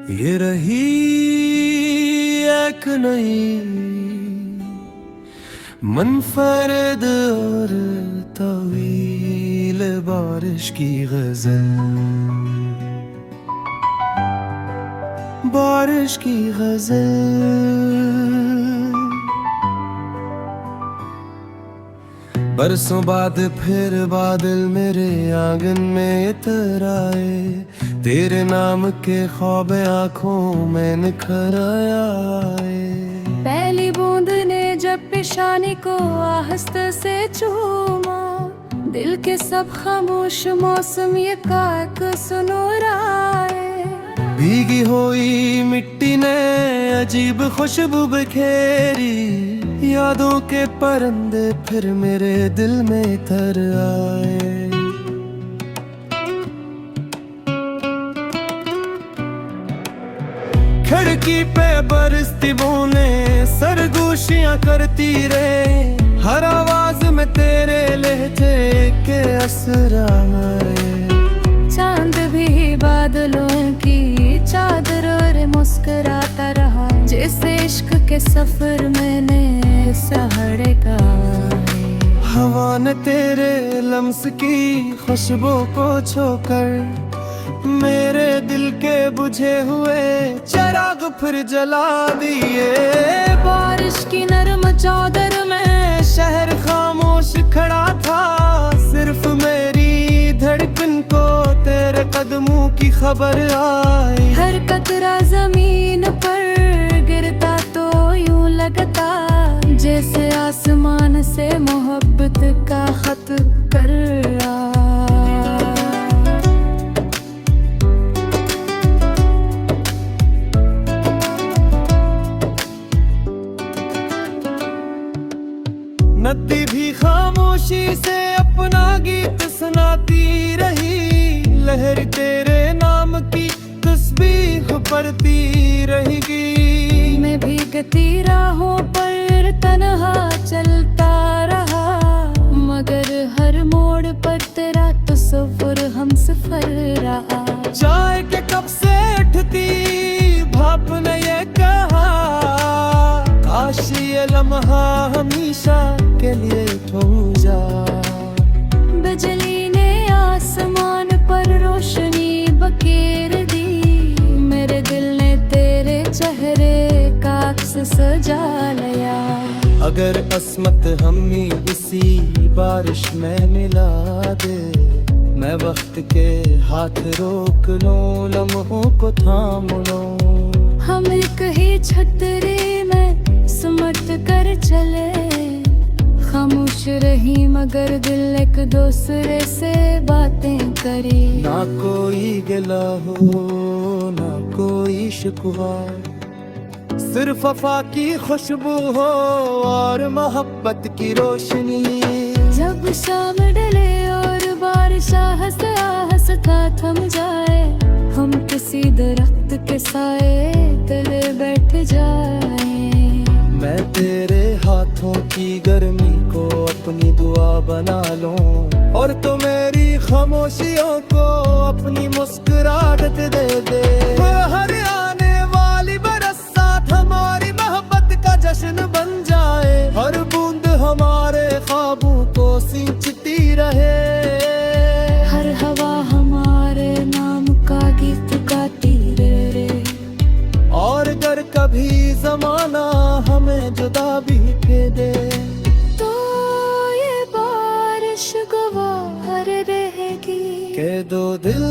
ये रही एक नई मुनफरद और तवील बारिश की गजल, बारिश की गजल। बरसों बाद फिर बादल मेरे आंगन में इतर आए, तेरे नाम के ख्वाब आंखों में निखर आए। पहली बूंद ने जब पेशानी को आहस्त से चूमा, दिल के सब खामोश मौसम ये काक सुनोराए। भीगी हुई मिट्टी ने अजीब खुशबू बिखेरी, यादों के परिंदे फिर मेरे दिल में तर आए। खिड़की पे बरसती बूंदें सरगोशियां करती रहे, हर आवाज में तेरे लहजे के असर आए। चांद भी बादलों की चादर और मुस्कुराता रहा, जैसे इश्क के सफर मैंने सहारे का। हवा ने तेरे लम्स की खुशबू को छोकर मेरे दिल के बुझे हुए चिराग फिर जला दिए। बारिश की नरम चादर में शहर खामोश खड़ा था, सिर्फ मेरी धड़कन को तेरे कदमों की खबर आई। हर कतरा जमीन पर गिरता तो यूं लगता, जैसे आसमान से मोहब्बत का खत कर रहा। नदी भी खामोशी से अपना गीत सुनाती रही, लहर तेरे नाम की तस्बीह पढ़ती रहेगी। मैं भीगती राहों पर तन्हा चलता रहा, मगर हर मोड़ पर तेरा तस्वुर हमसफर रहा। चाय के कप से उठती भाप ने ये कहा, काश ये लम्हा हमेशा के लिए ठहर जा। बिजली ने आसमान पर रोशनी बखेर दी, मेरे दिल ने तेरे चेहरे का अक्स सजा लिया। अगर अस्मत हमें इसी बारिश में मिला दे, मैं वक्त के हाथ रोक लूं, लम्हों को थाम लूं। हम एक ही छतरी में सिमट कर चले, खामोश रही मगर दिल एक दूसरे से बातें करी। ना कोई गिला हो ना कोई शिकवा, सिर्फ वफा की खुशबू हो और मोहब्बत की रोशनी। जब शाम डले और बारिश आहस का थम जाए, हम किसी दरख्त के साए तले बैठ जाए। मैं तेरे हाथों की गर्मी को अपनी दुआ बना लूं, और तो मेरी खामोशियों को अपनी मुस्कुराहट दे दे। हर आने वाली बरसात हमारी मोहब्बत का जश्न बन जाए, हर बूंद हमारे ख्वाबों को सींचती रहे। हर हवा हमारे नाम का गीत गाती रहे, और अगर कभी जमाना हमें जुदा भी दे, तो ये बारिश गवाह रहेगी के दो दिल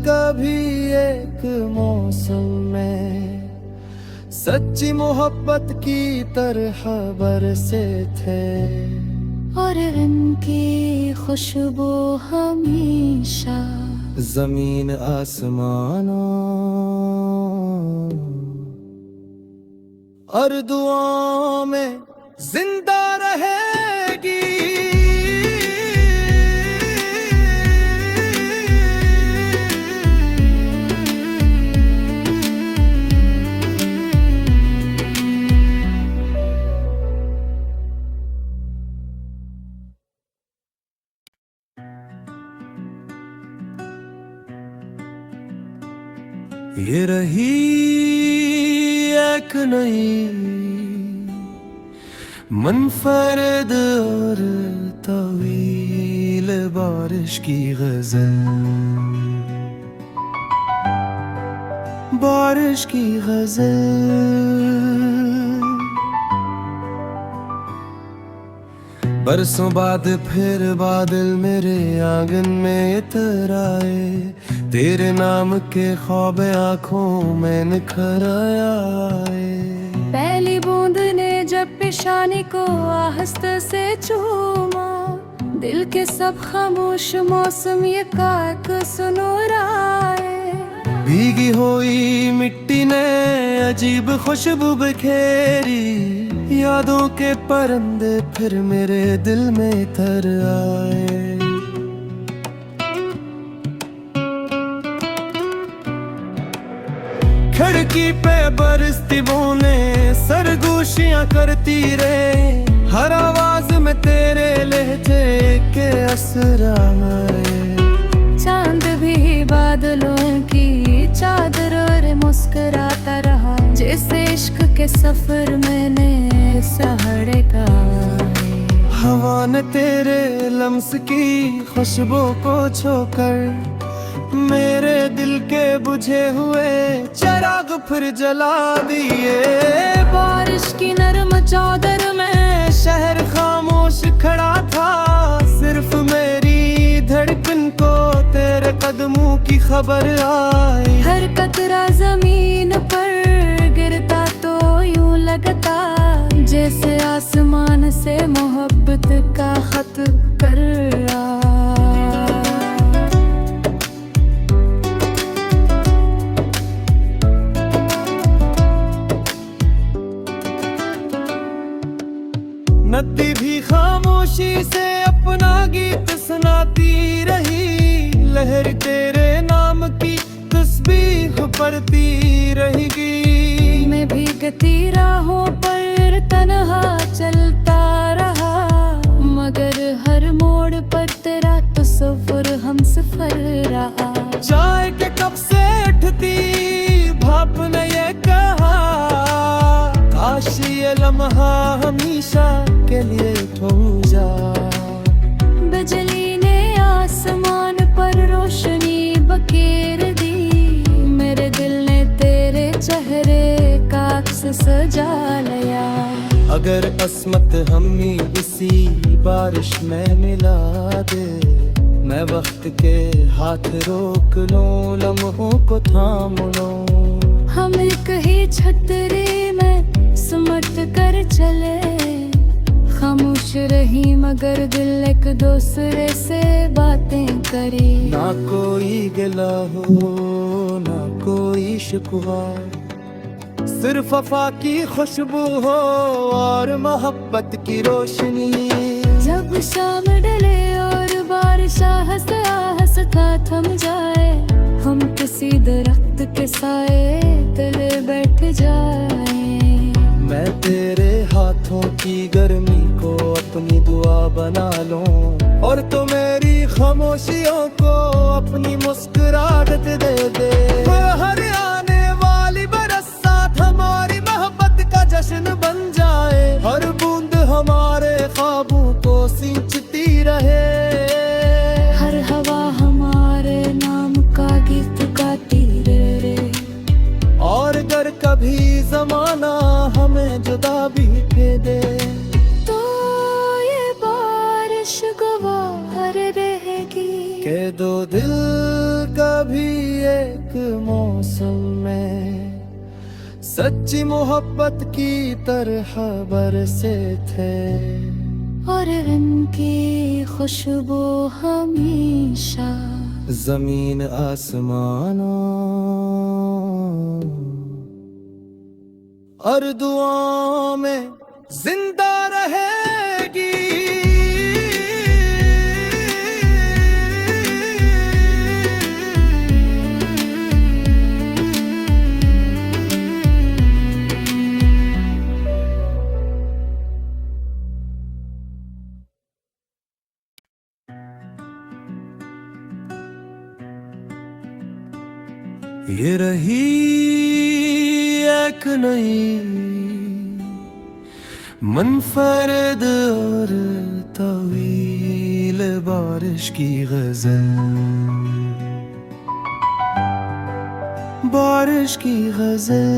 कभी एक मौसम में सच्ची मोहब्बत की तरह बरसे थे। और इनकी खुशबू हमेशा जमीन आसमानों और दुआओं में जिंदा रहेगी। ये रही एक नई मुनफरद और तवील बारिश की गजल, बारिश की गजल। बरसों बाद फिर बादल मेरे आंगन में इतर आए, तेरे नाम के ख्वाब आंखों में निखर आए। पहली बूंद ने जब पेशानी को आहस्त से चूमा, दिल के सब खामोश मौसम ये काक सुनुराए। भीगी हुई मिट्टी ने अजीब खुशबू बिखेरी, यादों के परिंदे फिर मेरे दिल में तर आए। खिड़की पे बरसती बूंदें सरगोशियां करती रहे, हर आवाज में तेरे लहजे के असर आए। चांद भी बादलों की चादर और मुस्कुराता रहा, जैसे इश्क के सफर मैंने सहारे का। हवा ने तेरे लम्स की खुशबू को छोकर मेरे दिल के बुझे हुए चिराग फिर जला दिए। बारिश की नरम चादर में शहर खामोश खड़ा था, सिर्फ मेरी धड़कन को तेरे कदमों की खबर आई। हर कतरा जमीन पर गिरता तो यूं लगता, जैसे आसमान से मोहब्बत का खत कर रहा। नदी भी खामोशी से अपना गीत सुनाती रही, लहर तेरे नाम की तस्बीह पढ़ती रहेगी। मैं भीगती राहों पर तन्हा चलता रहा, मगर हर मोड़ पर तेरा तस्वुर हमसफर रहा। चाय के कप से उठती भाप ने ये कहा, काश ये लम्हा हमेशा के लिए ठहर जा। बिजली ने आसमान पर रोशनी बखेर दी, मेरे दिल ने तेरे चेहरे का अक्स सजा लिया। अगर अस्मत हमें इसी बारिश में मिला दे, मैं वक्त के हाथ रोक लूं, लम्हों को थाम लूं। हम एक ही छतरी में सिमट कर चले, खामोश रही मगर दिल एक दूसरे से बातें करी। ना कोई गिला हो ना कोई शिकवा, सिर्फ वफा की खुशबू हो और मोहब्बत की रोशनी। जब शाम ढले और बारिश आहस आहस था थम जाए, हम किसी दरख्त के साए तले बैठ जाए। मैं तेरे हाथों की गर्मी को अपनी दुआ बना लूं, और तो मेरी खामोशियों को अपनी मुस्कुराहट दे दे। हर आने वाली बरसात हमारी मोहब्बत का जश्न बन जाए, हर बूंद हमारे ख्वाबों को सींचती रहे। हर हवा हमारे नाम का गीत गाती रहे, और अगर कभी जमाना हमें जुदा भी दे, तो ये बारिश गवाह रहेगी के दो दिल कभी एक मौसम में सच्ची मोहब्बत की तरह बरसे थे, और इनकी खुशबू हमेशा जमीन आसमानों और दुआओं में जिंदा रहेगी। ये रही एक नई मुनफरद और तवील बारिश की गजल, बारिश की गजल।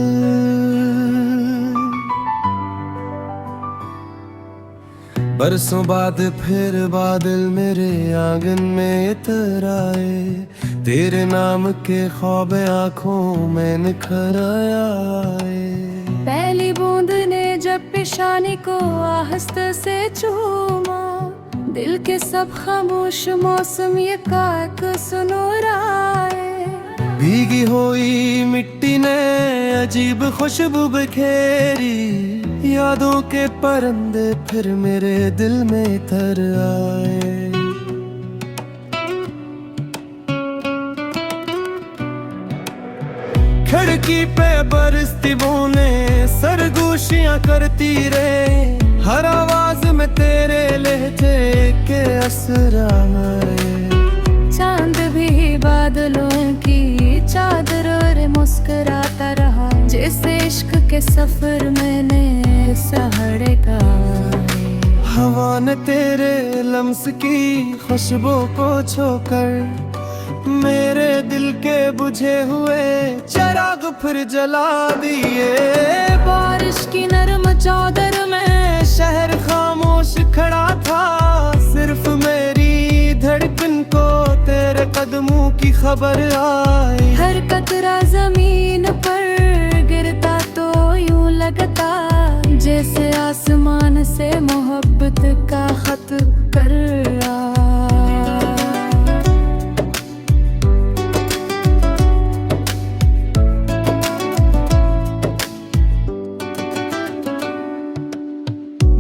बरसों बाद फिर बादल मेरे आंगन में इतर आए, तेरे नाम के ख्वाब आंखों में निखर आए। पहली बूंद ने जब पेशानी को आहस्त से चूमा, दिल के सब खामोश मौसम ये काक सुनोराए। भीगी हुई मिट्टी ने अजीब खुशबू बिखेरी, यादों के परिंदे फिर मेरे दिल में तर आए। खिड़की पे बरसती बूंदें सरगोशियां करती रहे, हर आवाज में तेरे लहजे के असर आए। चांद भी बादलों की चादर और मुस्कुराता रहा, जैसे इश्क के सफर मैंने सहारे का। हवा ने तेरे लम्स की खुशबू को छोकर मेरे दिल के बुझे हुए चिराग फिर जला दिए। बारिश की नरम चादर में शहर खामोश खड़ा था, सिर्फ मेरी धड़कन को तेरे कदमों की खबर आई। हर कतरा जमीन पर गिरता तो यूं लगता, जैसे आसमान से मोहब्बत का खत कर रहा।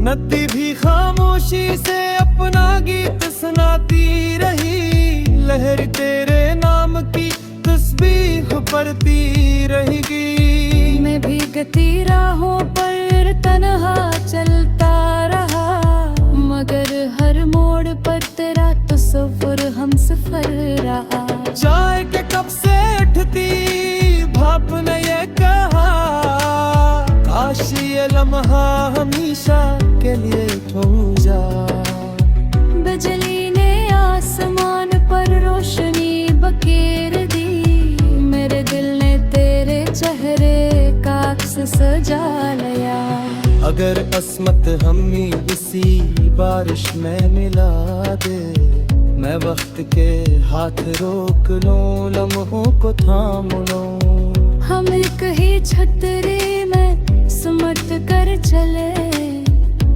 नदी भी खामोशी से अपना गीत सुनाती रही, लहर तेरे नाम की तस्बीह पढ़ती रहेगी। मैं भी गती राहों पर तन्हा चलता रहा, मगर हर मोड़ पर तेरा तस्वीर हम सफर रहा। चाय के कप से उठती भाप ने ये कहा, काश ये लम्हा हमेशा के लिए ठहर जा। बिजली ने आसमान पर रोशनी बखेर दी, मेरे दिल ने तेरे चेहरे का अक्स सजा लिया। अगर अस्मत हमें इसी बारिश में मिला दे, मैं वक्त के हाथ रोक लूं, लम्हों को थाम लूं। हम एक ही छतरी में सिमट कर चले,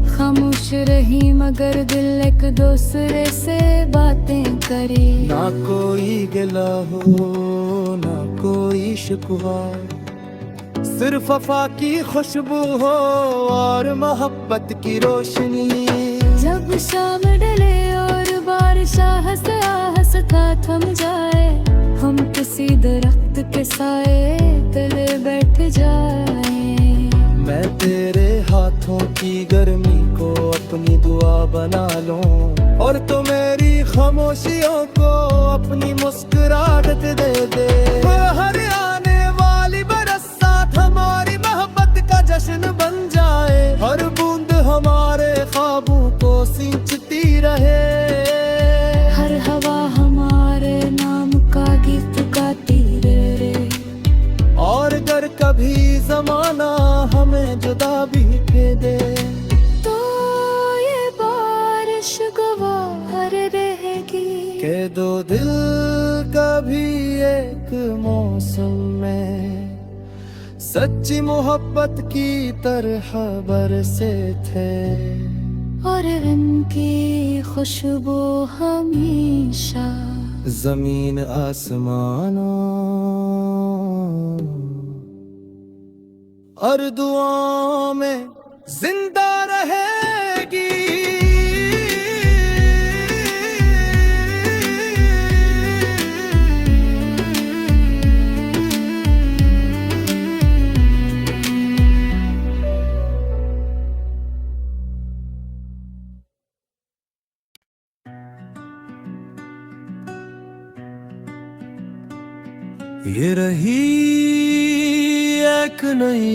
खामोश रही मगर दिल एक दूसरे से बातें करी। ना कोई गिला हो ना कोई शिकवा, सिर्फ वफा की खुशबू हो और मोहब्बत की रोशनी। जब शाम डले और बारिश आहस आहस था थम जाए, हम किसी दरख्त के साए तले बैठ जाए। मैं तेरे हाथों की गर्मी को अपनी दुआ बना लूं, और तो मेरी खामोशियों को अपनी मुस्कुराहट दे दे। हर आने वाली बरसात हमारी मोहब्बत का जश्न बन जाए, हर बूंद हमारे ख्वाबों को सींचती रहे। हर हवा हमारे नाम का गीत गाती रहे, और अगर कभी जमाना हमें जुदा भी दे, तो ये बारिश गवाह रहेगी के दो दिल कभी एक मौसम में सच्ची मोहब्बत की तरह बरसे थे। और इनकी खुशबू हमेशा जमीन आसमानों और दुआओं में जिंदा रहेगी। ये रही एक नई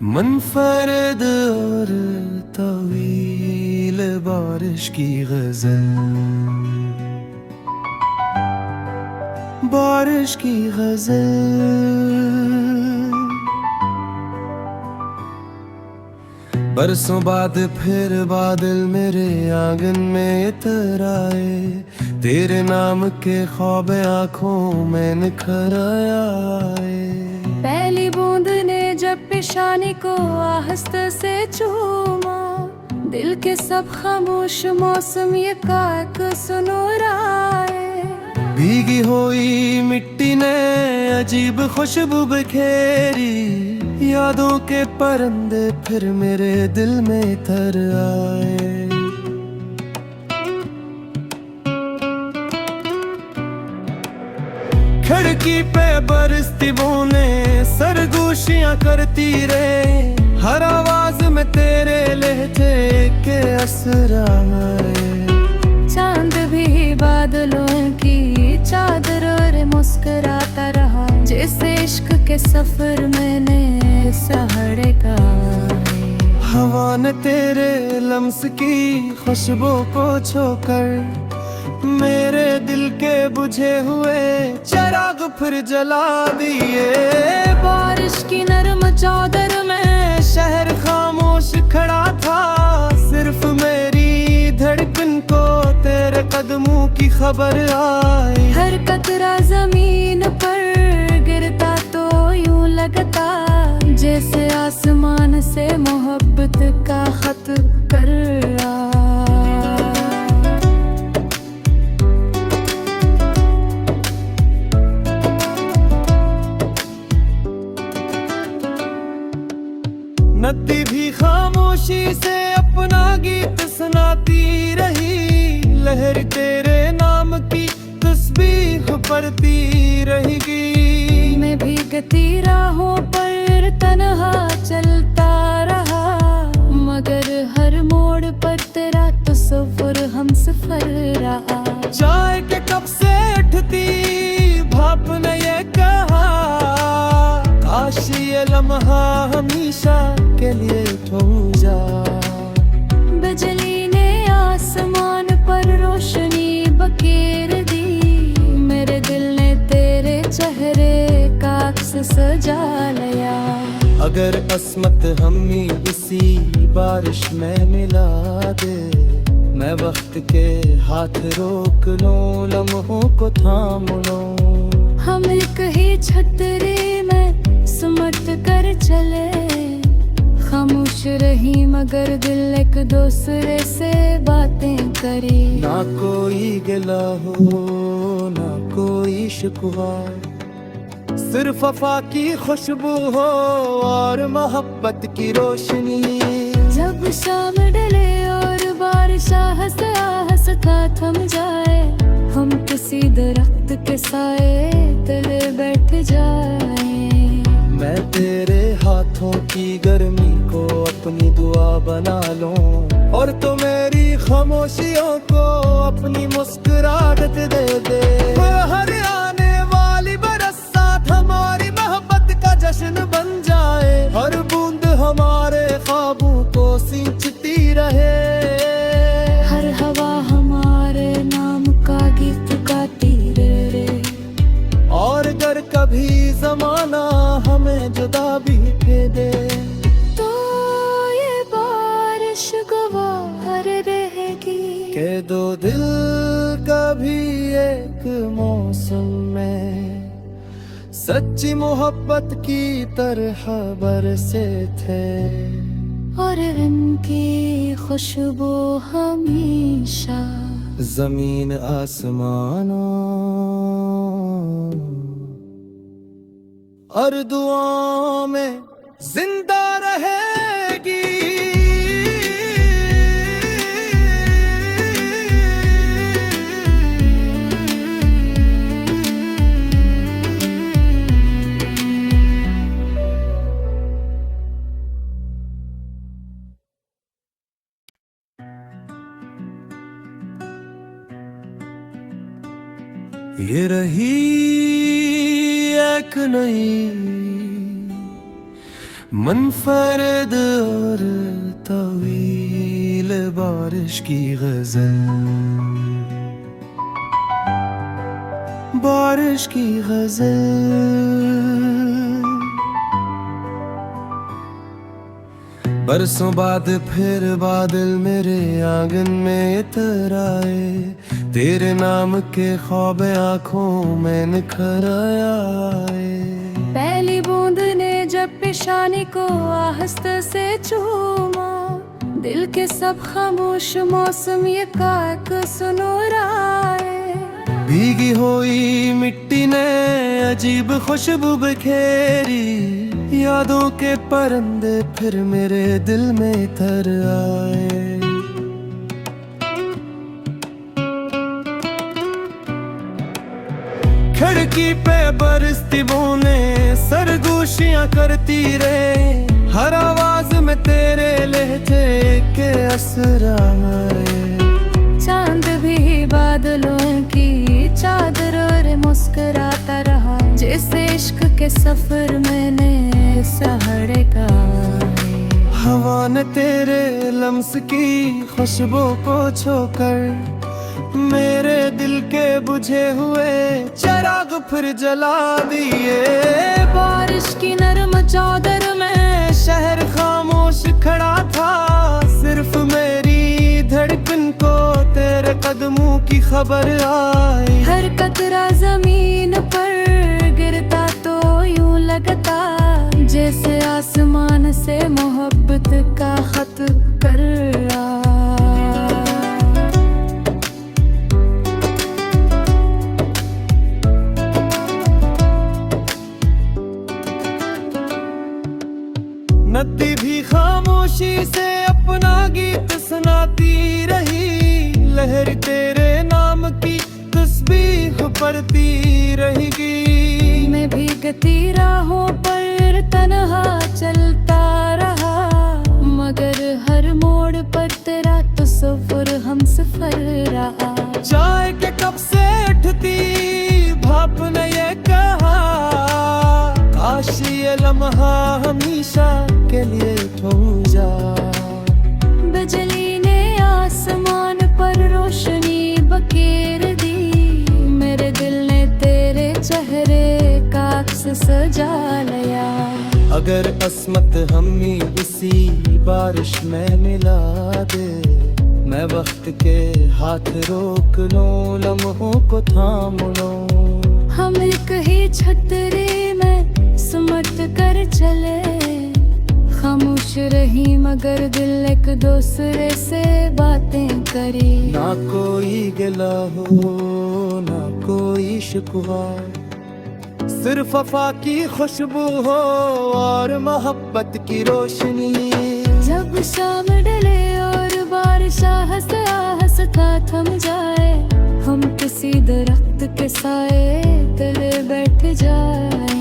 मुनफरद और तवील बारिश की गजल, बारिश की गजल। बरसों बाद फिर बादल मेरे आंगन में इतर आए, तेरे नाम के ख्वाब आंखों में निखर आए। पहली बूंद ने जब पेशानी को आहिस्ते से चूमा, दिल के सब खामोश मौसम ये काक सुनराए। भीगी हुई मिट्टी ने अजीब खुशबू बिखेरी, यादों के परिंदे फिर मेरे दिल में तर आए। खिड़की पे बरसती बूंदें सरगोशियां करती रहे, हर आवाज में तेरे लहजे के असर आए। चांद भी बादलों की चादर और मुस्कुराता रहा, जैसे इश्क के सफर मैंने सहारे का। हवा ने तेरे लम्स की खुशबू को छोकर मेरे दिल के बुझे हुए चिराग फिर जला दिए। बारिश की नरम चादर में शहर खामोश खड़ा था, सिर्फ मेरी धड़कन को तेरे कदमों की खबर आई। हर कतरा जमीन पर गिरता तो यूं लगता, जैसे आसमान से मोहब्बत का खत कर नदी भी खामोशी से अपना गीत सुनाती रही, लहर तेरे नाम की तस्बीह पढ़ती रहेगी। मैं भी गती राहों पर तन्हा चलता रहा, मगर हर मोड़ पर तेरा तस्वुर हमसफर रहा। चाय के कप से उठती भाप ने ये कहा, काश ये लम्हा हमेशा के लिए थम जा। बिजली ने आसमान पर रोशनी बखेर दी, मेरे दिल ने तेरे चेहरे का अक्स सजा लिया। अगर अस्मत हमी इसी बारिश में मिला दे, मैं वक्त के हाथ रोक लूं, लम्हों को थाम लूं। हम एक ही छतरी में सिमट कर चले, खामोश रही मगर दिल एक दूसरे से बातें करी। ना कोई गिला हो ना कोई शिकवा, सिर्फ वफा की खुशबू हो और मोहब्बत की रोशनी। जब शाम ढले और बारिश आहस था थम जाए, हम किसी दरख्त के साए तले बैठ जाए। मैं तेरे हाथों की गर्मी को अपनी दुआ बना लूं, और तो मेरी खामोशियों को अपनी मुस्कुराहट दे दे। हर आने वाली बरसात हमारी मोहब्बत का जश्न बन जाए, हर बूंद हमारे ख्वाबों को सींचती रहे। हर हवा हमारे नाम का गीत गाती रहे, और अगर कभी जमाना हमें जुदा भी दे, तो ये बारिश गवाह रहेगी के दो दिल कभी एक मौसम में सच्ची मोहब्बत की तरह बरसे थे। और इनकी खुशबू हमेशा जमीन आसमानों और दुआओं में जिंदा रहेगी। ये रही एक नई मुनफरद और तवील बारिश की गजल, बारिश की गजल। बरसों बाद फिर बादल मेरे आंगन में इतर आए, तेरे नाम के ख्वाब आंखों में निखर आए। पहली बूंद ने जब पेशानी को आहस्त से चूमा, दिल के सब खामोश मौसम ये काक सुनोराए। भीगी हुई मिट्टी ने अजीब खुशबू बिखेरी, यादों के परिंदे फिर मेरे दिल में तर आए। खिड़की पे बरसती बूंदें सरगोशियां करती रहे, हर आवाज में तेरे लहजे के असर आए। चांद भी बादलों की चादर और मुस्कुराता रहा, जैसे इश्क के सफर मैंने सहारे का। हवा ने तेरे लम्स की खुशबू को छोकर मेरे दिल के बुझे हुए चिराग फिर जला दिए। बारिश की नरम चादर में शहर खामोश खड़ा था, सिर्फ मेरी धड़कन को तेरे कदमों की खबर आई। हर कतरा जमीन पर गिरता तो यूं लगता, जैसे आसमान से मोहब्बत का खत कर आ। नदी भी खामोशी से अपना गीत सुनाती रही, लहर तेरे नाम की तस्बीह पढ़ती रहेगी। मैं भी गती राहों पर तन्हा चलता रहा, मगर हर मोड़ पर तेरा तस्वुर हमसफर रहा। चाय के कप से उठती भाप ने ये कहा, काश ये लम्हा हमेशा के लिए ठहर जा। बिजली ने आसमान पर रोशनी बखेर दी, मेरे दिल ने तेरे चेहरे का अक्स सजा लिया। अगर अस्मत हमी इसी बारिश में मिला दे, मैं वक्त के हाथ रोक लूं, लम्हों को थाम लूं। हम एक ही छतरी में सुमट कर चले, खामोश रही मगर दिल एक दूसरे से बातें करी। ना कोई गिला हो ना कोई शिकवा, सिर्फ वफा की खुशबू हो और मोहब्बत की रोशनी। जब शाम डले और बारिश आहस आहस था थम जाए, हम किसी दरख्त के साए तले बैठ जाए।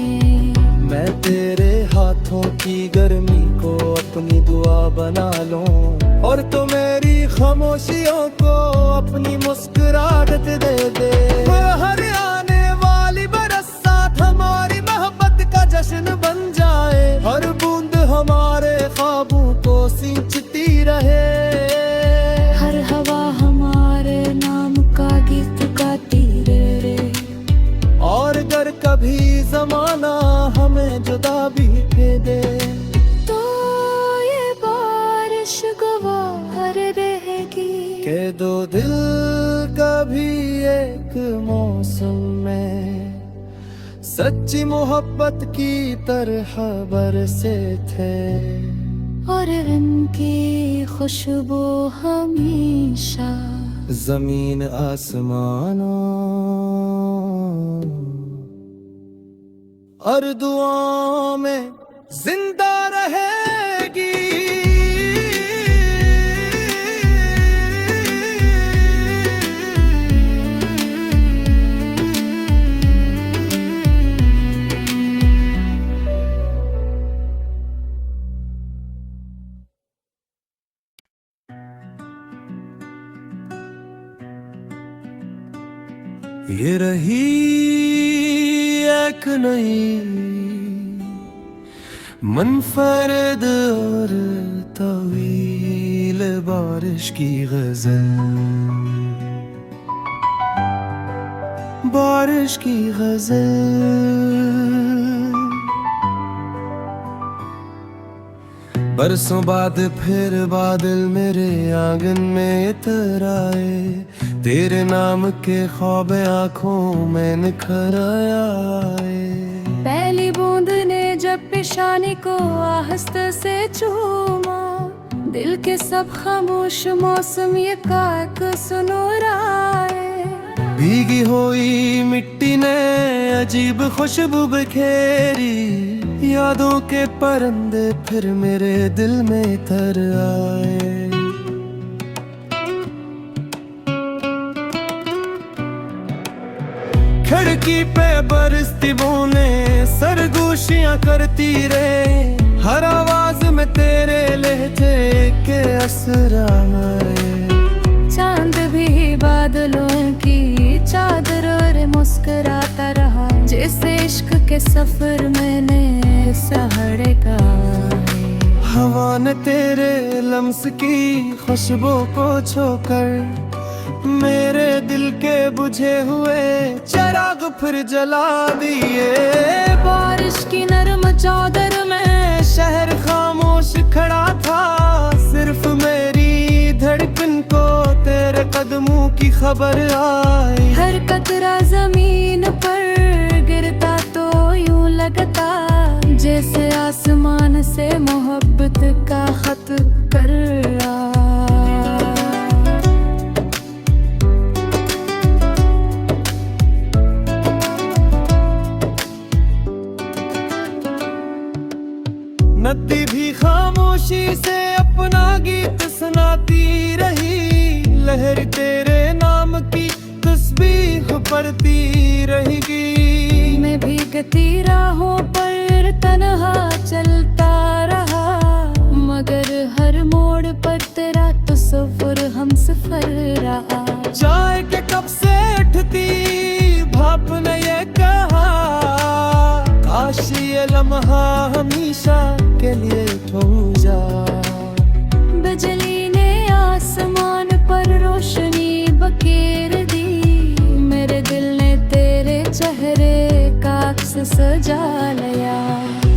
मैं तेरे हाथों की गर्मी को अपनी दुआ बना लूं, और तो मेरी खामोशियों को अपनी मुस्कुराहट दे दे। हर आने वाली बरसात हमारी मोहब्बत का जश्न बन जाए, हर बूंद हमारे ख्वाबों को सींचती रहे। हर हवा हमारे नाम का गीत गाती रहे, और अगर कभी जमाना हमें जुदा भी दे, तो ये बारिश गवाह रहेगी के दो दिल कभी एक मौसम में सच्ची मोहब्बत की तरह बरसे थे। और इनकी खुशबू हमेशा जमीन आसमानों और दुआओं में जिंदा रहेगी। ये रही एक नई मुनफरद और तवील बारिश की गजल, बारिश की गजल। बरसों बाद फिर बादल मेरे आंगन में इतर आए, तेरे नाम के ख्वाब आंखों में निखर आए। पहली बूंद ने जब पेशानी को आहस्त से चूमा, दिल के सब खामोश मौसम ये काक सुनोराए। भीगी हुई मिट्टी ने अजीब खुशबू बिखेरी, यादों के परिंदे फिर मेरे दिल में तर आए। खिड़की पे बरसती बूंदें सरगोशियां करती रहे, हर आवाज में तेरे लहजे के असर आए। चांद भी बादलों की चादर और मुस्कुराता रहा, जैसे इश्क के सफर मैंने सहारे का। हवा ने तेरे लम्स की खुशबू को छोकर मेरे दिल के बुझे हुए चिराग फिर जला दिए। बारिश की नरम चादर में शहर खामोश खड़ा था, सिर्फ मेरी धड़कन को तेरे कदमों की खबर आई। हर कतरा जमीन पर गिरता तो यूं लगता, जैसे आसमान से मोहब्बत का खत कर आया। नदी भी खामोशी से अपना गीत सुनाती रही, लहर तेरे नाम की तस्बीह पढ़ती रहेगी। मैं भी गती राहों पर तन्हा चलता रहा, मगर हर मोड़ पर तेरा तस्वुर हमसफर रहा। चाय के कप से उठती भाप ने ये कहा, काश ये लम्हा हमेशा के लिए ठहर जा। बिजली ने आसमान पर रोशनी बखेर दी, मेरे दिल ने तेरे चेहरे का अक्स सजा लिया।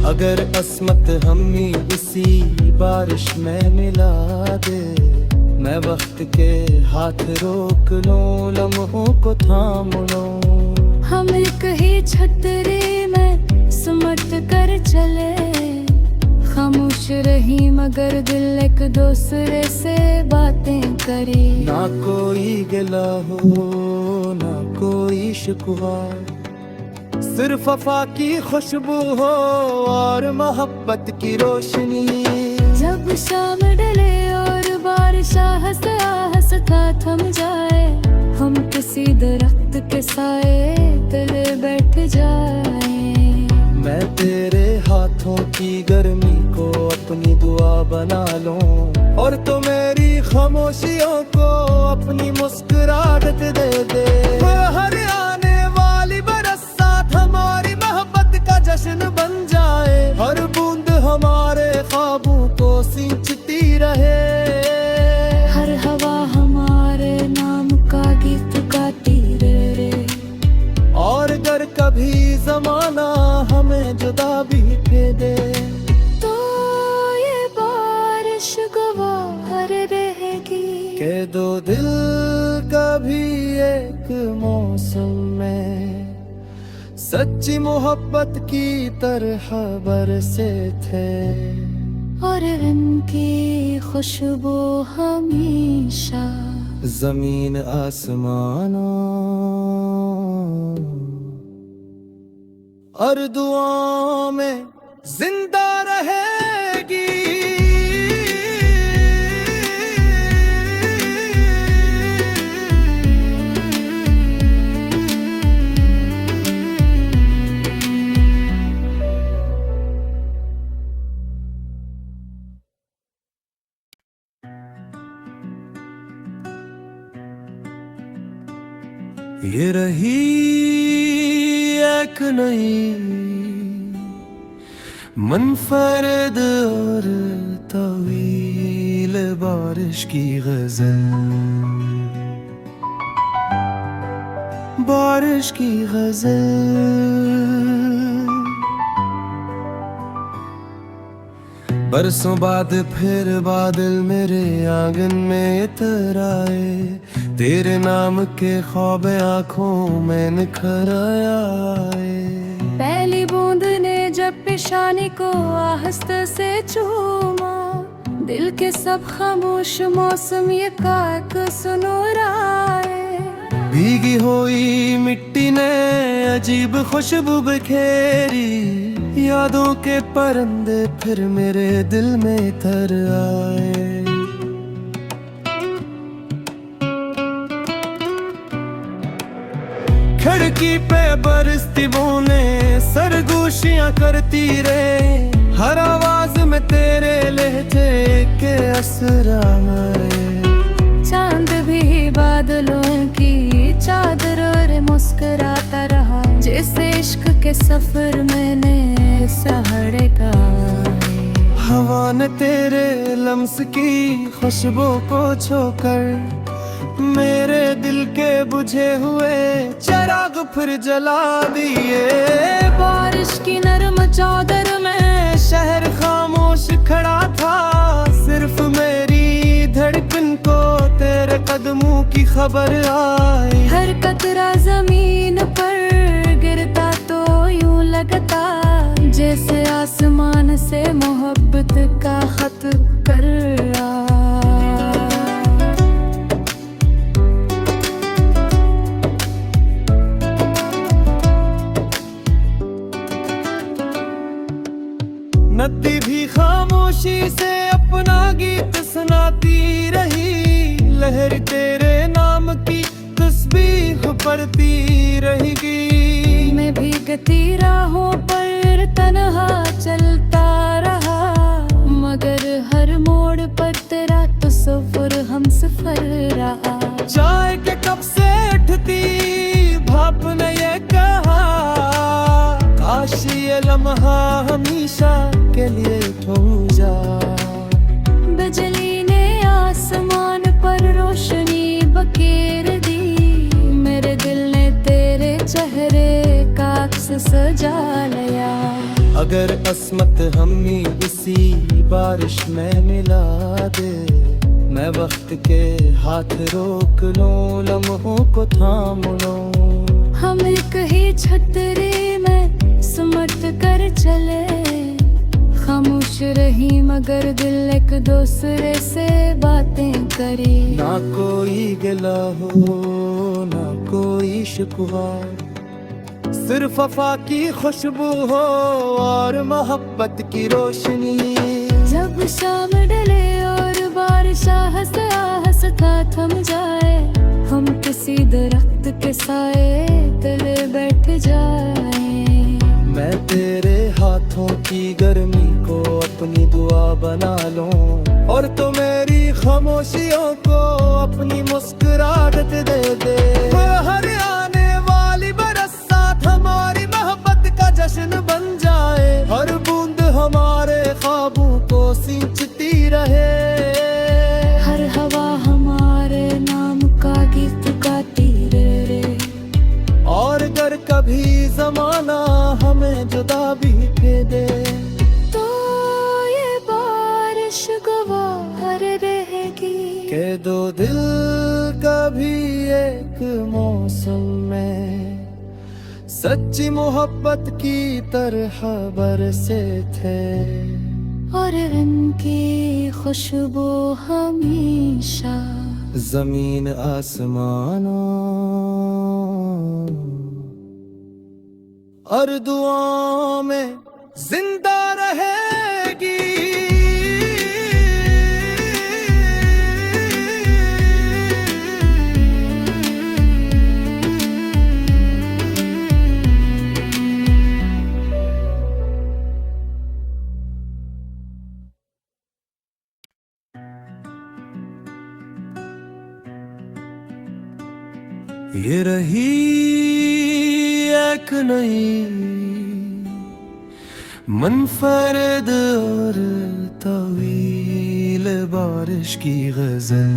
अगर अस्मत हमें इसी बारिश में मिला दे, मैं वक्त के हाथ रोक लूं, लम्हों को थाम लूं। हम एक ही छतरी में सिमट कर चले, खामोश रही मगर दिल एक दूसरे से बातें करी। ना कोई गिला हो ना कोई शिकवा, सिर्फ वफा की खुशबू हो और मोहब्बत की रोशनी। जब शाम डले और बारिश आहस्ता आहस्ता थम जाए, हम किसी दरख्त के साए तले बैठ जाए। मैं तेरे हाथों की गर्मी को अपनी दुआ बना लूं, और तो मेरी खामोशियों को अपनी मुस्कुराहट दे दे। हर आने वाली बरसात हमारी मोहब्बत का जश्न बन जाए, हर बूंद हमारे ख्वाबों को सींचती रहे। हर हवा हमारे नाम का गीत गाती रहे। और अगर कभी जमाना हमें जुदा भी दे, तो ये बारिश गवाह रहेगी के दो दिल कभी एक मौसम में सच्ची मोहब्बत की तरह बरसे थे, और इनकी खुशबू हमेशा जमीन आसमानों और दुआओं में जिंदा रहेगी। ये रही एक नई मुनफरद और तवील बारिश की गजल, बारिश की गजल। बरसों बाद फिर बादल मेरे आंगन में इतर आए, तेरे नाम के ख्वाब आंखों में निखर आए। पहली बूंद ने जब पेशानी को आहस्त से चूमा, दिल के सब खामोश मौसम ये काक सुनोराए। भीगी हुई मिट्टी ने अजीब खुशबू बिखेरी, यादों के परिंदे फिर मेरे दिल में इतर आए। खिड़की पे बरसती बूंदें सरगोशियां करती रहे, हर आवाज में तेरे लहजे के असर आए। चांद भी बादलों की चादर और मुस्कुराता रहा, जैसे इश्क के सफर मैंने सहारे का। हवा ने तेरे लम्स की खुशबू को छोकर मेरे दिल के बुझे हुए चिराग फिर जला दिए। बारिश की नरम चादर में शहर खामोश खड़ा था, सिर्फ मेरी धड़कन को तेरे कदमों की खबर आई। हर कतरा जमीन पर गिरता तो यूं लगता, जैसे आसमान से मोहब्बत का खत कर रहा। नदी भी खामोशी से अपना गीत सुनाती रही, लहर तेरे नाम की तस्बीह पढ़ती रहेगी। मैं भी गती राहों पर तन्हा चलता रहा, मगर हर मोड़ पर तेरा तस्वुर हमसफर रहा। चाय के कप से उठती भाप ने ये कहा, काश ये लम्हा हमेशा के लिए ठहर जा। बिजली ने आसमान पर रोशनी बखेर दी, मेरे दिल ने तेरे चेहरे का अक्स सजा लिया। अगर अस्मत हमी इसी बारिश में मिला दे, मैं वक्त के हाथ रोक लूं, लम्हों को थाम लूं। हम एक ही छतरी में सिमट कर चले, खामोश रही मगर दिल एक दूसरे से बातें करी। ना कोई गिला हो ना कोई शिकवा, सिर्फ वफा की खुशबू हो और मोहब्बत की रोशनी। जब शाम डले और बारिश आहस आहस था थम जाए, हम किसी दरख्त के साए तले बैठ जाए। मैं तेरे हाथों की गर्मी को अपनी दुआ बना लूं, और तो मेरी खामोशियों को अपनी मुस्कुराहट दे दे। हर आने वाली बरसात हमारी मोहब्बत का जश्न बन जाए, हर बूंद हमारे ख्वाबों को सींचती रहे। हर हवा हमारे नाम का गीत गाती रहे, और अगर कभी जमाना हमें जुदा भी दे, तो ये बारिश गवाह रहेगी के दो दिल कभी एक मौसम में सच्ची मोहब्बत की तरह बरसे थे। और इनकी खुशबू हमेशा जमीन आसमानों और दुआओं में जिंदा रहेगी। ये रही एक नई मुनफरद और तवील बारिश की गजल,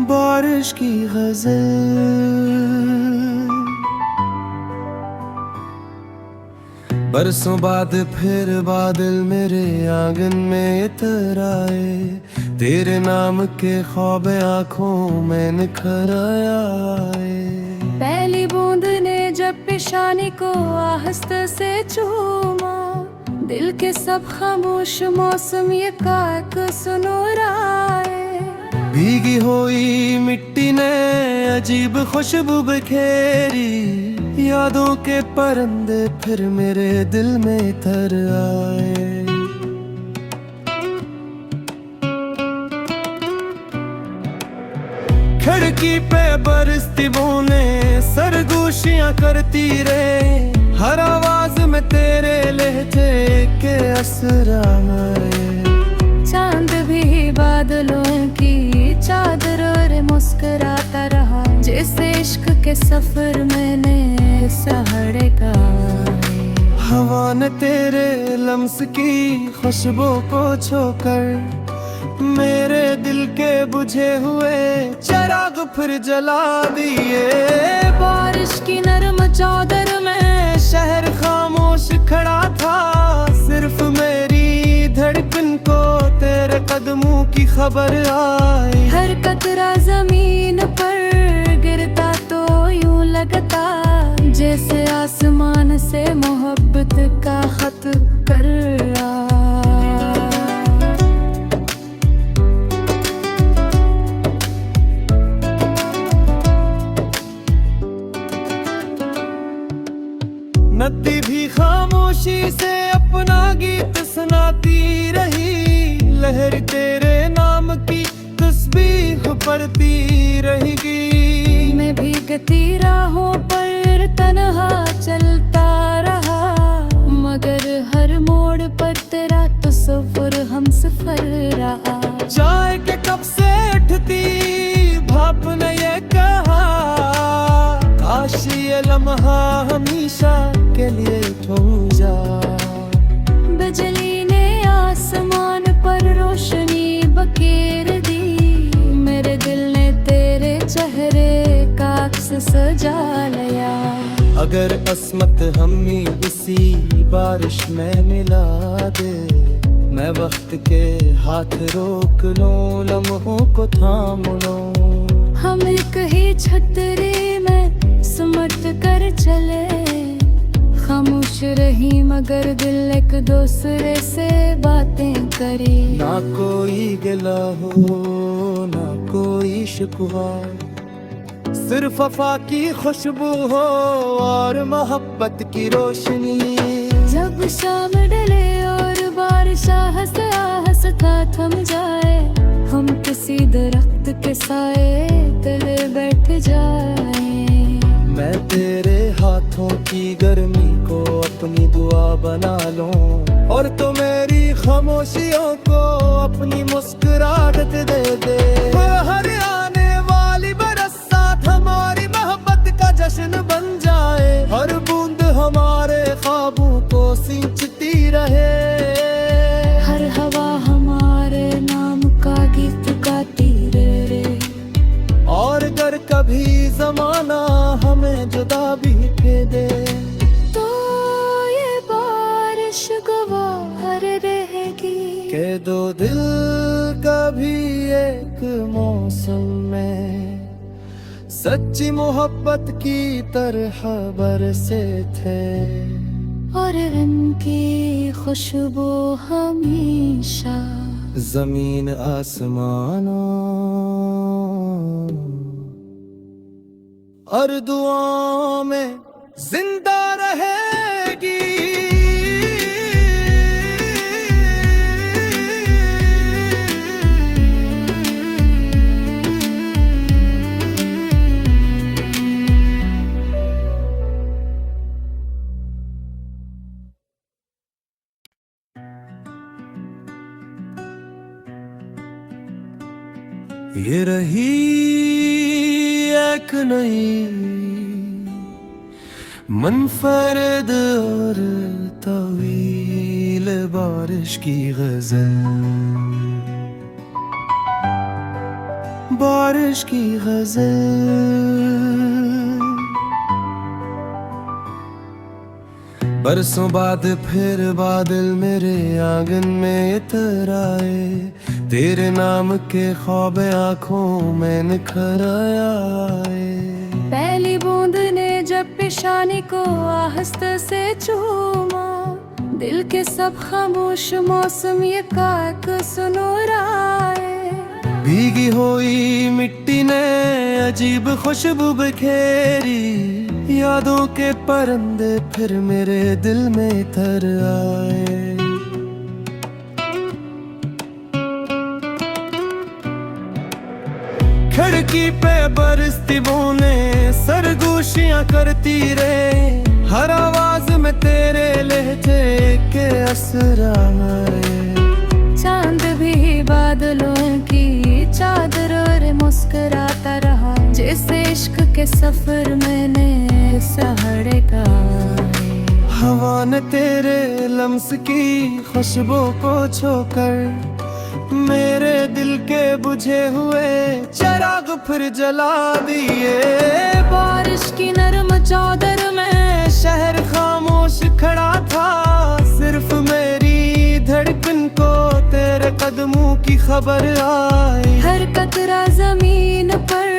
बारिश की गजल। बरसों बाद फिर बादल मेरे आंगन में इतर आए, तेरे नाम के ख्वाब आंखों में निखर आए। पहली बूंद ने जब पेशानी को आहस्त से चूमा, दिल के सब खामोश मौसम ये काक सुनोराए। भीगी हुई मिट्टी ने अजीब खुशबू बिखेरी, यादों के परिंदे फिर मेरे दिल में इतर आए। खिड़की पे बरसती बूंदें सरगोशियां करती रहे, हर आवाज में तेरे लहजे के असर आए। चांद भी बादलों की चादर और मुस्कुराता रहा, जैसे इश्क के सफर मैंने सहारे गाए। हवा ने तेरे लम्स की खुशबू को छोकर मेरे दिल के बुझे हुए चिराग फिर जला दिए। बारिश की नरम चादर में शहर खामोश खड़ा था, सिर्फ मेरी धड़कन को तेरे कदमों की खबर आई। हर कतरा जमीन पर गिरता तो यूं लगता, जैसे आसमान से मोहब्बत का खत कर रहा। नदी भी खामोशी से अपना गीत सुनाती रही, लहर तेरे नाम की तस्बीह पढ़ती रहेगी। मैं भी गती राहों पर तन्हा चलता रहा, मगर हर मोड़ पर तेरा तस्वुर हमसफर रहा। चाय के कप से उठती भाप ने ये कहा, काश ये लम्हा हमेशा के लिए ठुम जा। बिजली ने आसमान पर रोशनी बखेर दी, मेरे दिल ने तेरे चेहरे का अक्स सजा लिया। अगर अस्मत हमें इसी बारिश में मिला दे, मैं वक्त के हाथ रोक लूं, लम्हों को थाम लूं। हम एक ही छतरी में सिमट कर चले, खामोश रही मगर दिल एक दूसरे से बातें करी। ना कोई गिला हो ना कोई शिकवा, सिर्फ वफा की खुशबू हो और मोहब्बत की रोशनी। जब शाम डले और बारिश आहस आहस था थम जाए, हम किसी दरख्त के साए तले बैठ जाए। मैं तेरे हाथों की गर्मी को अपनी दुआ बना लूं, और तो मेरी खामोशियों को अपनी मुस्कुराहट दे दे। हर आने वाली बरसात हमारी मोहब्बत का जश्न बन जाए, हर बूंद हमारे ख्वाबों को सींचती रहे। हर हवा हमारे नाम का गीत गाती रहे, और अगर कभी जमाना हमें जुदा भी दे, तो ये बारिश गवाह रहेगी के दो दिल कभी एक मौसम में सच्ची मोहब्बत की तरह बरसे थे। और इनकी खुशबू हमेशा जमीन आसमानों और दुआओं में जिंदा रहेगी। ये रही एक नई मुनफरद और तवील बारिश की गजल, बारिश की गजल। बरसों बाद फिर बादल मेरे आंगन में इतर आए, तेरे नाम के ख्वाब आंखों में निखर आए। पहली बूंद ने जब पेशानी को आहस्त से चूमा, दिल के सब खामोश मौसम ये काक सुनुराए। भीगी हुई मिट्टी ने अजीब खुशबू बिखेरी, यादों के परिंदे फिर मेरे दिल में तर आए। खिड़की पे बरसती बूंदें सरगोशियां करती रहे, हर आवाज में तेरे लहजे के असर आए। चांद भी बादलों की चादर और मुस्कुराता रहा, जैसे इश्क के सफर मैंने सहारे का। हवा ने तेरे लम्स की खुशबू को छोकर मेरे दिल के बुझे हुए चिराग फिर जला दिए। बारिश की नरम चादर में शहर खामोश खड़ा था, सिर्फ मेरी धड़कन को तेरे कदमों की खबर आई। हर कतरा जमीन पर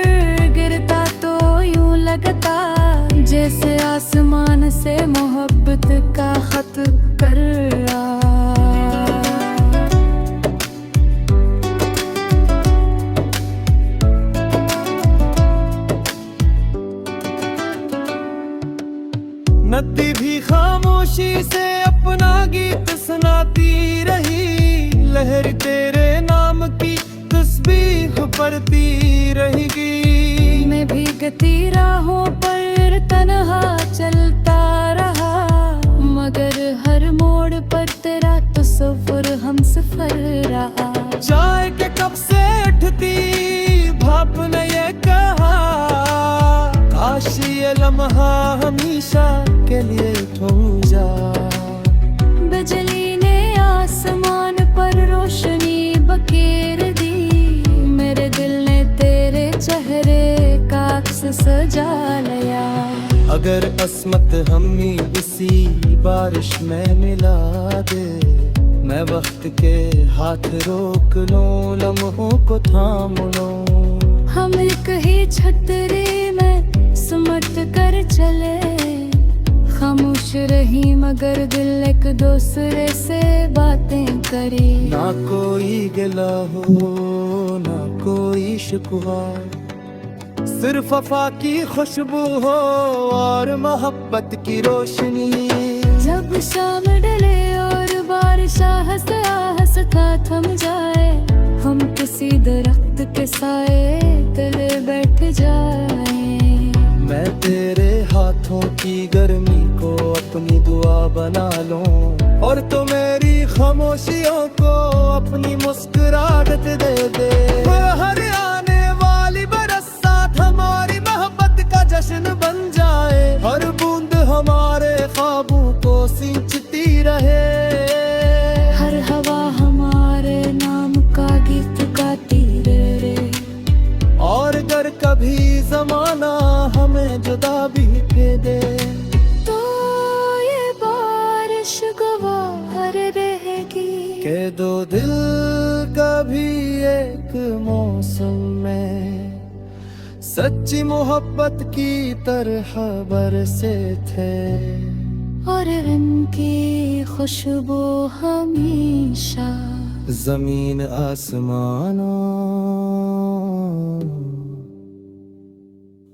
गिरता तो यूं लगता, जैसे आसमान से मोहब्बत का खत कर रहा। नदी भी खामोशी से अपना गीत सुनाती रही, लहर तेरे नाम की तस्बीह पढ़ती रहेगी। मैं भी गती राहों पर तन्हा चलता रहा, मगर हर मोड़ पर तेरा तस्वुर हम सफर रहा। चाय के कप से उठती भाप ने ये कहा, काश ये लम्हा हमेशा के लिए ठहर जा। बिजली ने आसमान पर रोशनी बखेर दी, मेरे दिल ने तेरे चेहरे का अक्स सजा लिया। अगर अस्मत हमें इसी बारिश में मिला दे, मैं वक्त के हाथ रोक लूं, लम्हों को थाम लूं। हम एक ही छतरी में सिमट कर चले, खामोश रही मगर दिल एक दूसरे से बातें करी। ना कोई गिला हो ना कोई शिकवा, सिर्फ वफा की खुशबू हो और मोहब्बत की रोशनी। जब शाम डले और बारिश आहस आहस था थम जाए, हम किसी दरख्त के साए तले बैठ जाए। मैं तेरे हाथों की गर्मी को अपनी दुआ बना लूं, और तो मेरी खामोशियों को अपनी मुस्कुराहट दे दे। हर आने वाली बरसात हमारी मोहब्बत का जश्न बन जाए, हर बूंद हमारे ख्वाबों को सींचती रहे। हर हवा हमारे नाम का गीत गाती रहे, और अगर कभी जमाना हमें जुदा भी दे, तो ये बारिश गवार रहेगी के दो दिल कभी एक मौसम में सच्ची मोहब्बत की तरह बरसे थे। और इनकी खुशबू हमेशा जमीन आसमानों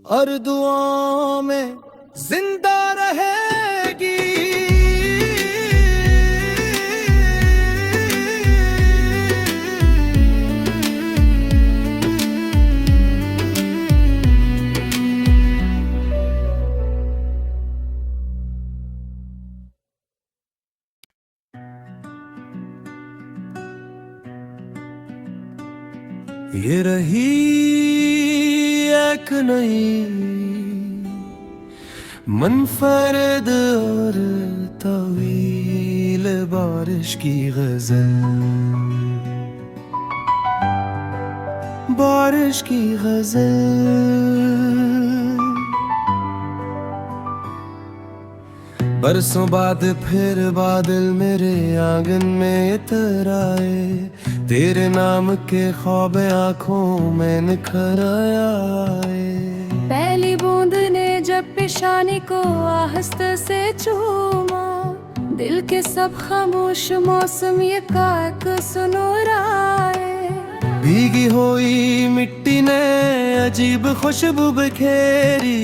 और दुआओं में जिंदा रहेगी। ये रही एक नई मुनफरद और तवील बारिश की गजल, बारिश की गजल। बरसों बाद फिर बादल मेरे आंगन में इतर आए, तेरे नाम के ख्वाब आंखों में निखर आए। पहली बूंद ने जब पेशानी को आहस्त से चूमा, दिल के सब खामोश मौसम ये काक सुनुराए। भीगी हुई मिट्टी ने अजीब खुशबू बिखेरी,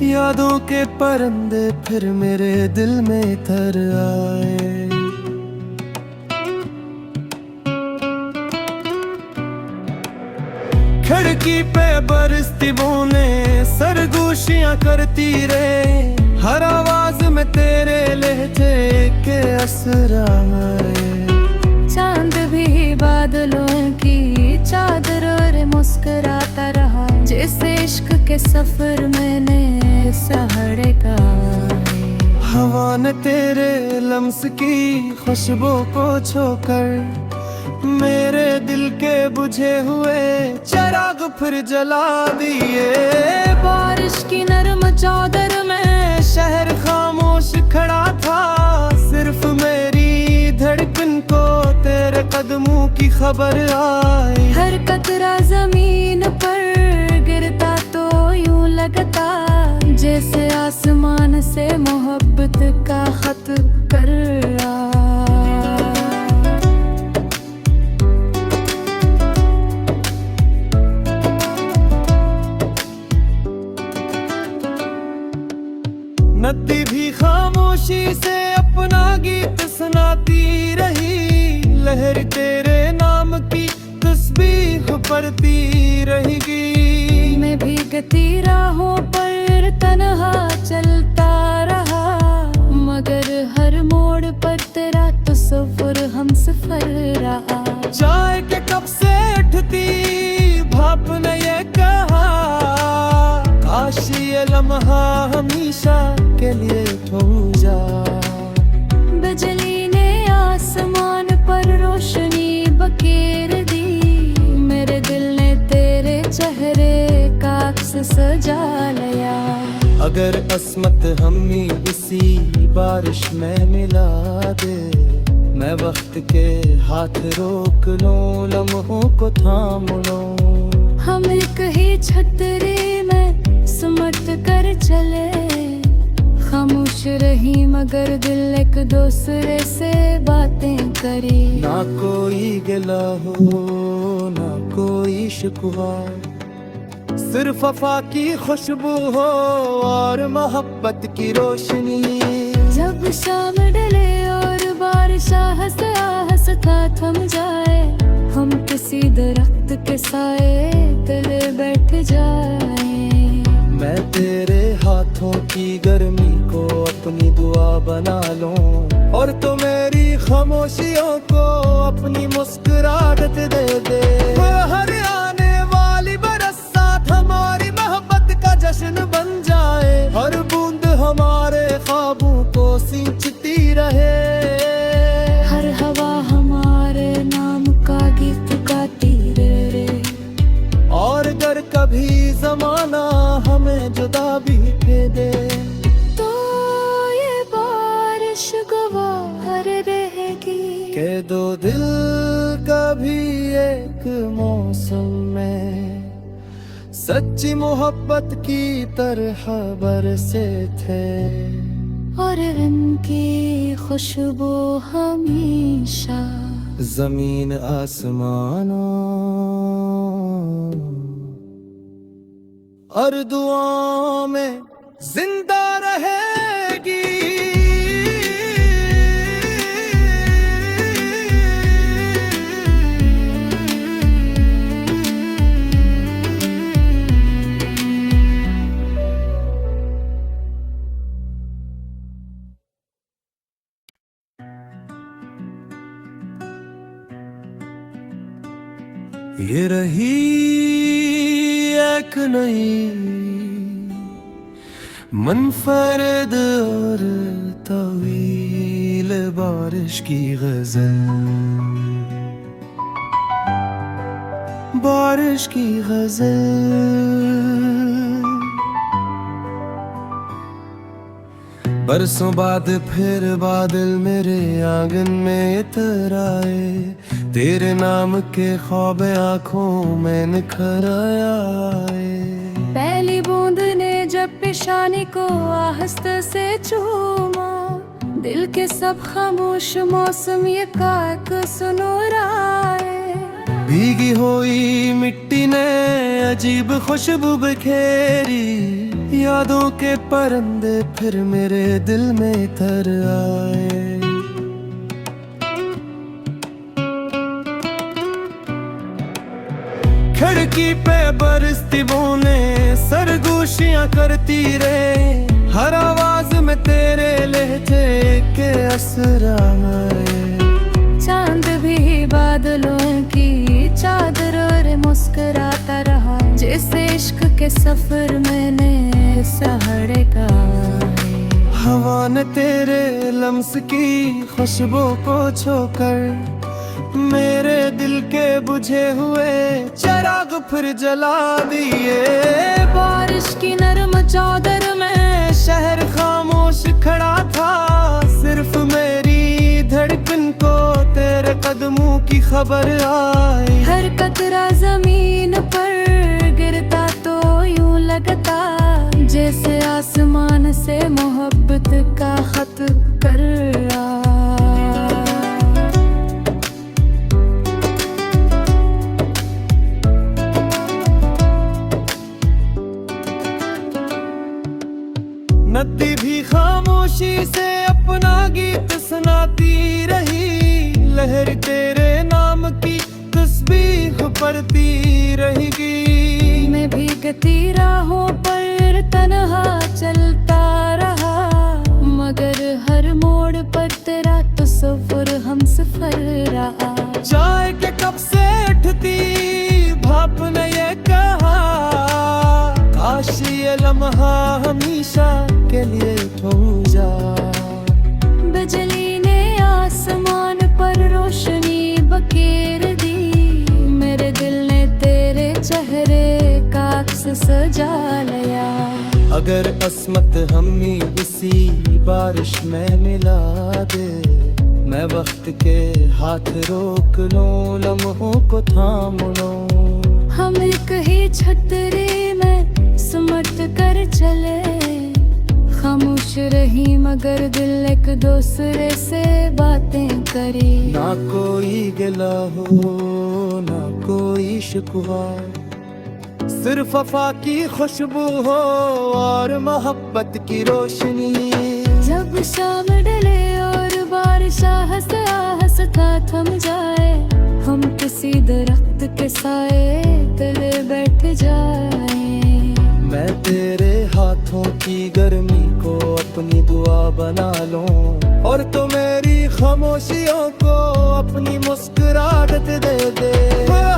यादों के परिंदे फिर मेरे दिल में तर आए। खिड़की पे बरसती बूंदें सरगोशियां करती रहे, हर आवाज में तेरे लहजे के असर आए। चांद भी बादलों की चादर और मुस्कुराता रहा, जैसे इश्क के सफर मैंने सहारे का। हवा ने तेरे लम्स की खुशबू को छोकर मेरे दिल के बुझे हुए चिराग फिर जला दिए। बारिश की नरम चादर में शहर खामोश खड़ा था, सिर्फ मेरी धड़कन को तेरे कदमों की खबर आई। हर कतरा जमीन पर गिरता तो यूं लगता, जैसे आसमान से मोहब्बत का खत कर रहा। नदी भी खामोशी से अपना गीत सुनाती रही, लहर तेरे नाम की तस्बीह पढ़ती रहेगी। मैं भीगती राहों पर तन्हा चलता रहा, मगर हर मोड़ पर तेरा तस्वुर हमसफर रहा। चाय के कप से उठती भाप ने ये कहा, काश ये लम्हा हमेशा के लिए खो जा। बिजली ने आसमान पर रोशनी बखेर दी, मेरे दिल ने तेरे चेहरे का अक्स सजा लिया। अगर अस्मत हमें इसी बारिश में मिला दे, मैं वक्त के हाथ रोक लूं, लम्हों को थाम लूं। हम एक ही छतरी में सिमट कर चले, खामोश रही मगर दिल एक दूसरे से बातें करी। ना कोई गिला हो ना कोई शिकवा, सिर्फ वफा की खुशबू हो और मोहब्बत की रोशनी। जब शाम डले और बारिश आहस था थम जाए, हम किसी दरख्त के साए तले बैठ जाए। मैं तेरे हाथों की गर्मी को अपनी दुआ बना लूं, और तो मेरी खामोशियों को अपनी मुस्कुराहट दे दे। हर आने वाली बरसात हमारी मोहब्बत का जश्न बन जाए, हर बूंद हमारे ख्वाबों को सींचती रहे। हर हवा हमारे नाम का गीत गाती रहे, और अगर कभी जमाना हमें जुदा भी दे, तो ये बारिश गवाह रहेगी के दो दिल कभी एक मौसम में सच्ची मोहब्बत की तरह बरसे थे। और इनकी खुशबू हमेशा जमीन आसमानों और दुआओं में जिंदा रहेगी। ये रही एक नई मुनफरद और तवील बारिश की गजल, बारिश की गजल। बरसों बाद फिर बादल मेरे आंगन में इतर आए, तेरे नाम के ख्वाब आंखों में निखर आए। पहली बूंद ने जब पेशानी को आहस्त से चूमा, दिल के सब खामोश मौसम ये काक सुनोराए। भीगी हुई मिट्टी ने अजीब खुशबू बिखेरी, यादों के परिंदे फिर मेरे दिल में तर आए। खिड़की पे बरसती बूंदें सरगोशियां करती रहे, हर आवाज में तेरे लहजे के असर आए। चांद भी बादलों की चादर और मुस्कुराता रहा, जैसे इश्क के सफर मैंने सहारे का। हवा ने तेरे लम्स की खुशबू को छोकर मेरे दिल के बुझे हुए चिराग फिर जला दिए। बारिश की नरम चादर में शहर खामोश खड़ा था, सिर्फ मेरी धड़कन को तेरे कदमों की खबर आई। हर कतरा जमीन पर गिरता तो यूं लगता, जैसे आसमान से मोहब्बत का खत कर रहा। नदी भी खामोशी से अपना गीत सुनाती रही, लहर तेरे नाम की तस्बीह पढ़ती रहेगी। मैं भीगती राहों पर तन्हा चलता रहा, मगर हर मोड़ पर तेरा तस्वीर हमसफर रहा। चाय के कप से उठती भाप ने ये कहा, काश ये लम्हा हमेशा के लिए ठहर जा। बिजली ने आसमान पर रोशनी बखेर दी, मेरे दिल ने तेरे चेहरे का अक्स सजा लिया। अगर अस्मत हमें इसी बारिश में मिला दे, मैं वक्त के हाथ रोक लूं, लम्हों को थाम लूं। हम एक ही छतरी में सिमट कर चले, खामोश रही मगर दिल एक दूसरे से बातें करी। ना कोई गिला हो ना कोई शिकवा, सिर्फ वफा की खुशबू हो और मोहब्बत की रोशनी। जब शाम ढले और बारिश आहस आहस था थम जाए, हम किसी दरख्त के साए तले बैठ जाए। मैं तेरे हाथों की गर्मी को अपनी दुआ बना लूं, और तो मेरी खामोशियों को अपनी मुस्कुराहट दे दे।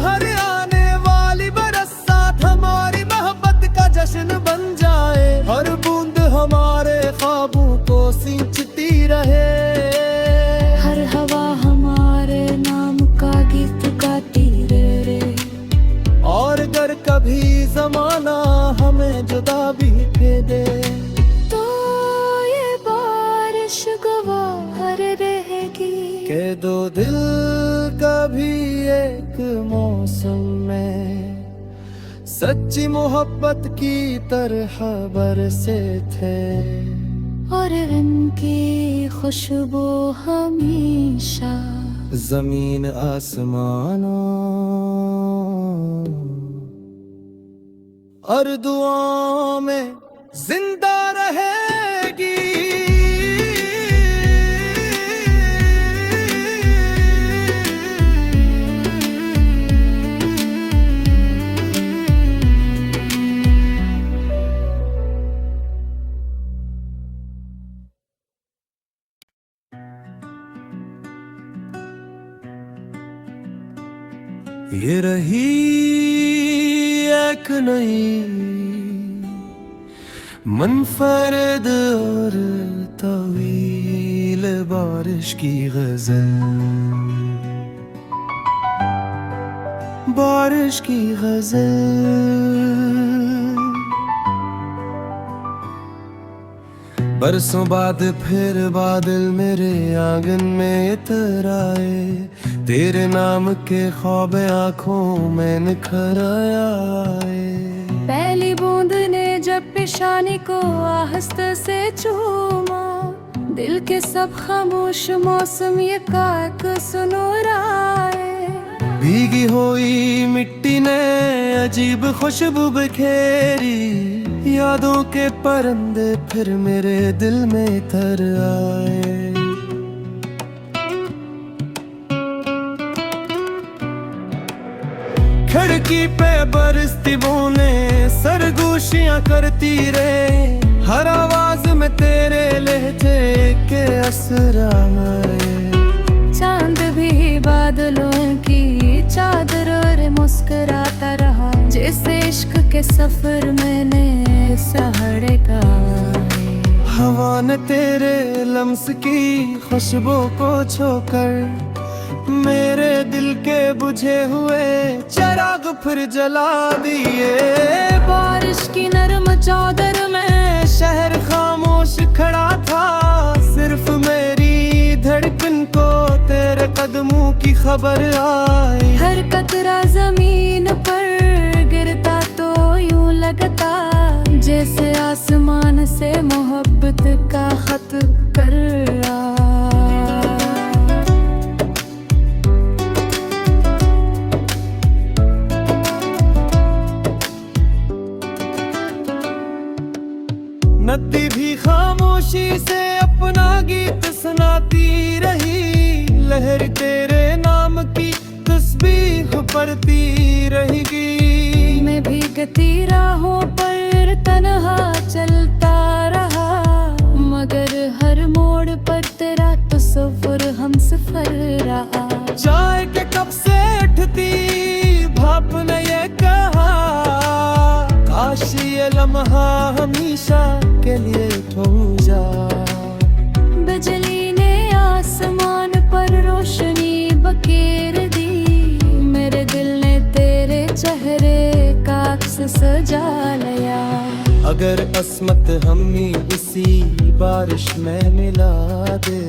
हर आने वाली बरसात हमारी मोहब्बत का जश्न बन जाए, हर बूंद हमारे ख्वाबों को सींचती रहे। हर हवा हमारे नाम का गीत गाती रे। और अगर कभी जमाना हमें जुदा भी दे दे, तो ये बारिश गवाह रहेगी के दो दिल कभी एक मौसम में सच्ची मोहब्बत की तरह बरसे थे। और इनकी खुशबू हमेशा जमीन आसमानों और दुआओं में जिंदा रहेगी। ये रही एक नई मुनफरद और तवील बारिश की गजल, बारिश की गजल। बरसों बाद फिर बादल मेरे आंगन में इतर आए, तेरे नाम के ख्वाब आंखों में निखर आए। पहली बूंद ने जब पेशानी को आहिस्ते से चूमा, दिल के सब खामोश मौसम ये काक सुनराए। भीगी हुई मिट्टी ने अजीब खुशबू बिखेरी, यादों के परिंदे फिर मेरे दिल में तर आए। खिड़की पे बरसती बूंदें सरगोशियां करती रहे, हर आवाज में तेरे लहजे के असर आए। चांद भी बादलों की चादर और मुस्कुराता रहा, जैसे इश्क के सफर मैंने सहारे का। हवा ने तेरे लम्स की खुशबू को छोकर मेरे दिल के बुझे हुए चिराग फिर जला दिए। बारिश की नरम चादर में शहर खामोश खड़ा था, सिर्फ मेरी धड़कन को तेरे कदमों की खबर आई। हर कतरा जमीन पर गिरता तो यूं लगता, जैसे आसमान से मोहब्बत का खत कर रहा। नदी भी खामोशी से अपना गीत सुनाती रही, लहर तेरे नाम की तस्बीह पढ़ती रहेगी। मैं भी गती राहों पर तन्हा चलता रहा, मगर हर मोड़ पर तेरा तस्वुर हमसफर रहा। चाय के कप से उठती भाप ने ये कहा, काश ये लम्हा हमेशा के लिए थम जा। बिजली ने आसमान पर रोशनी बखेर दी, मेरे दिल ने तेरे चेहरे का अक्स सजा लिया। अगर अस्मत हमी इसी बारिश में मिला दे,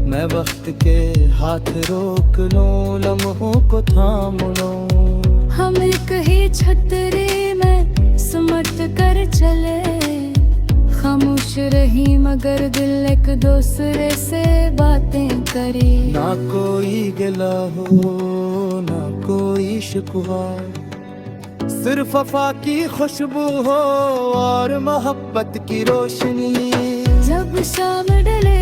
मैं वक्त के हाथ रोक लूं, लम्हों को थाम लूं। हम एक ही छतरी में सिमट कर चले, खामोश रही मगर दिल एक दूसरे से बातें करी। ना कोई गिला हो ना कोई शिकवा, सिर्फ वफा की खुशबू हो और मोहब्बत की रोशनी। जब शाम ढले